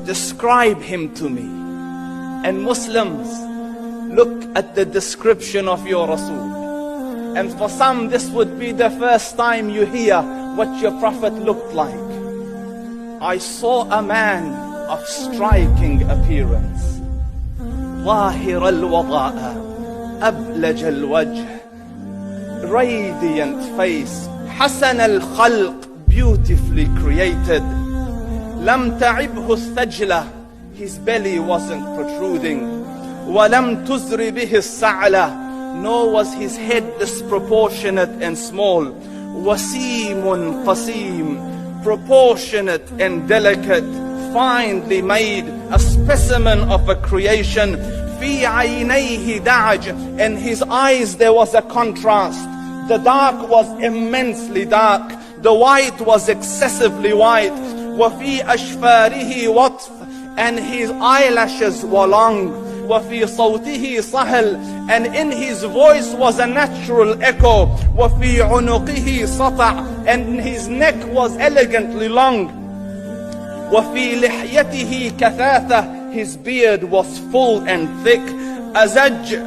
describe him to me. And Muslims, look at the description of your Rasul. And for some, this would be the first time you hear what your Prophet looked like. I saw a man of striking appearance. ظاهر الوضاء أبلج الوجه, radiant face, حسن الخلق, beautifully created. لم تعبه الثجلة, his belly wasn't protruding. ولم تزر به السعلة, nor was his head disproportionate and small. وسيم قسيم, proportionate and delicate, finely made, a specimen of a creation. في عينيه دعج, in his eyes there was a contrast. The dark was immensely dark, the white was excessively white. وفي أشفاره وطف, and his eyelashes were long. وفي صوته صهل, and in his voice was a natural echo. وفي عنقه سطع, and his neck was elegantly long. وفي لحيته كثاثة, his beard was full and thick. أزج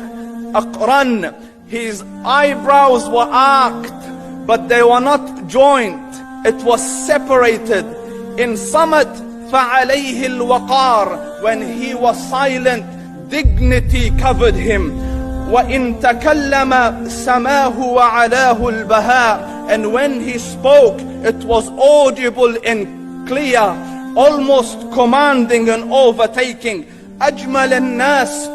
أقرن, his eyebrows were arched, but they were not joined. It was separated. In summit فعليه الوقار, when he was silent, dignity covered him. وإن تكلم سماه وعلاه البهاء, and when he spoke, it was audible and clear, almost commanding and overtaking. أجمل الناس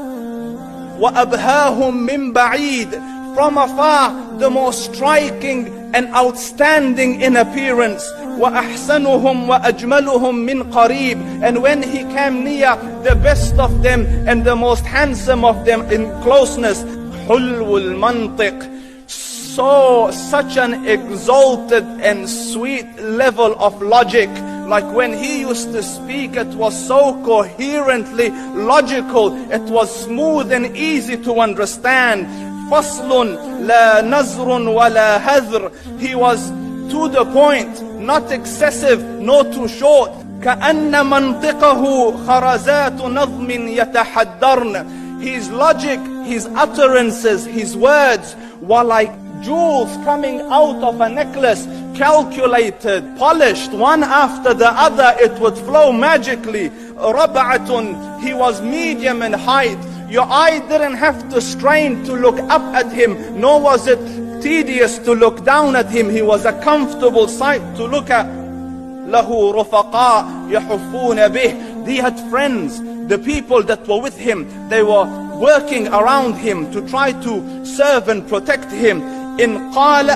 وأبهاهم من بعيد, from afar the most striking and outstanding in appearance. وأحسنهم وأجملهم من قريب, and when he came near, the best of them and the most handsome of them in closeness. حلو المنطق, such an exalted and sweet level of logic. Like when he used to speak, it was so coherently logical, it was smooth and easy to understand. فصل لا نزر ولا هذر, he was to the point, not excessive nor too short. كأن منطقه خرزات نظم يتحدرن, his logic, his utterances, his words were like jewels coming out of a necklace, calculated, polished, one after the other, it would flow magically. ربعة, he was medium in height. Your eye didn't have to strain to look up at him, nor was it tedious to look down at him. He was a comfortable sight to look at. له رفقاء يحفون به, he had friends, the people that were with him, they were working around him to try to serve and protect him. إن قال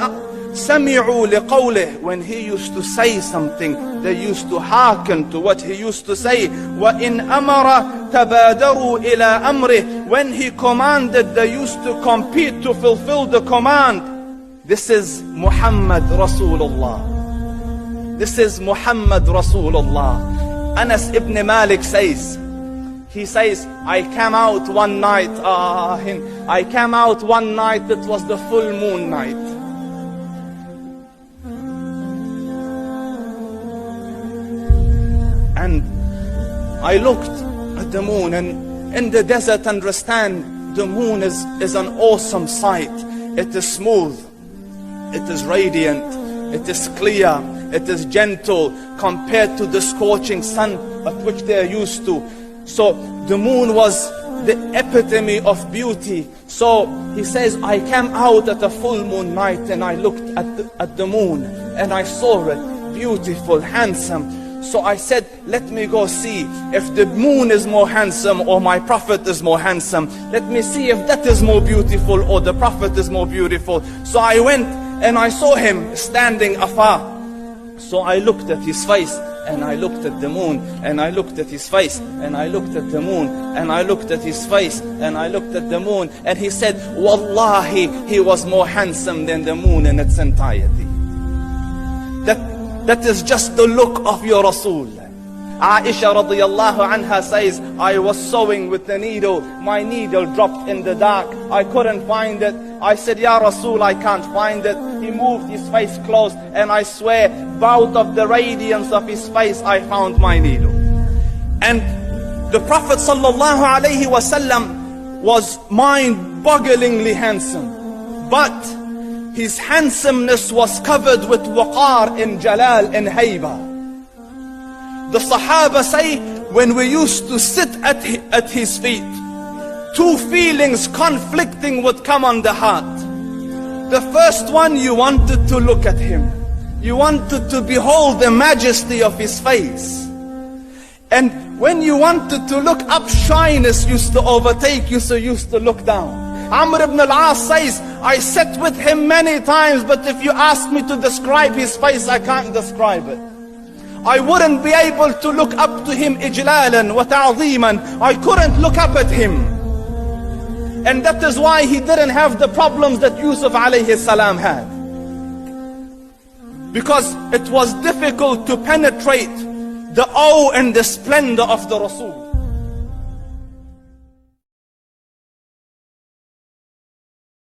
سمعوا لقوله, when he used to say something, they used to hearken to what he used to say. وإن أمر تبادروا إلى أمره, when he commanded, they used to compete to fulfill the command. This is Muhammad Rasulullah. This is Muhammad Rasulullah. Anas ibn Malik says, he says, I came out one night, it was the full moon night. And I looked at the moon, and in the desert, understand, the moon is an awesome sight. It is smooth, it is radiant, it is clear, it is gentle compared to the scorching sun at which they are used to. So the moon was the epitome of beauty. So he says, I came out at a full moon night and I looked at the moon and I saw it beautiful, handsome. So I said, let me go see if the moon is more handsome or my Prophet is more handsome. Let me see if that is more beautiful or the Prophet is more beautiful. So I went and I saw him standing afar. So I looked at his face and I looked at the moon, and I looked at his face, and I looked at the moon, and I looked at his face, and I looked at the moon, and he said, Wallahi, he was more handsome than the moon in its entirety. That is just the look of your Rasul. Aisha radiyallahu anha says, I was sewing with the needle, my needle dropped in the dark, I couldn't find it. I said, Ya Rasul, I can't find it. He moved his face close, and I swear, out of the radiance of his face, I found my needle. And the Prophet sallallahu alaihi wasallam was mind-bogglingly handsome, but his handsomeness was covered with waqar and jalal and haiba. The Sahaba say, when we used to sit at his feet, two feelings conflicting would come on the heart. The first one, you wanted to look at him. You wanted to behold the majesty of his face. And when you wanted to look up, shyness used to overtake you, so you used to look down. Amr ibn al-As says, I sat with him many times, but if you ask me to describe his face, I can't describe it. I wouldn't be able to look up to him ijlalan wa ta'zeeman. I couldn't look up at him. And that is why he didn't have the problems that Yusuf alayhi salam had. Because it was difficult to penetrate the awe and the splendor of the Rasul.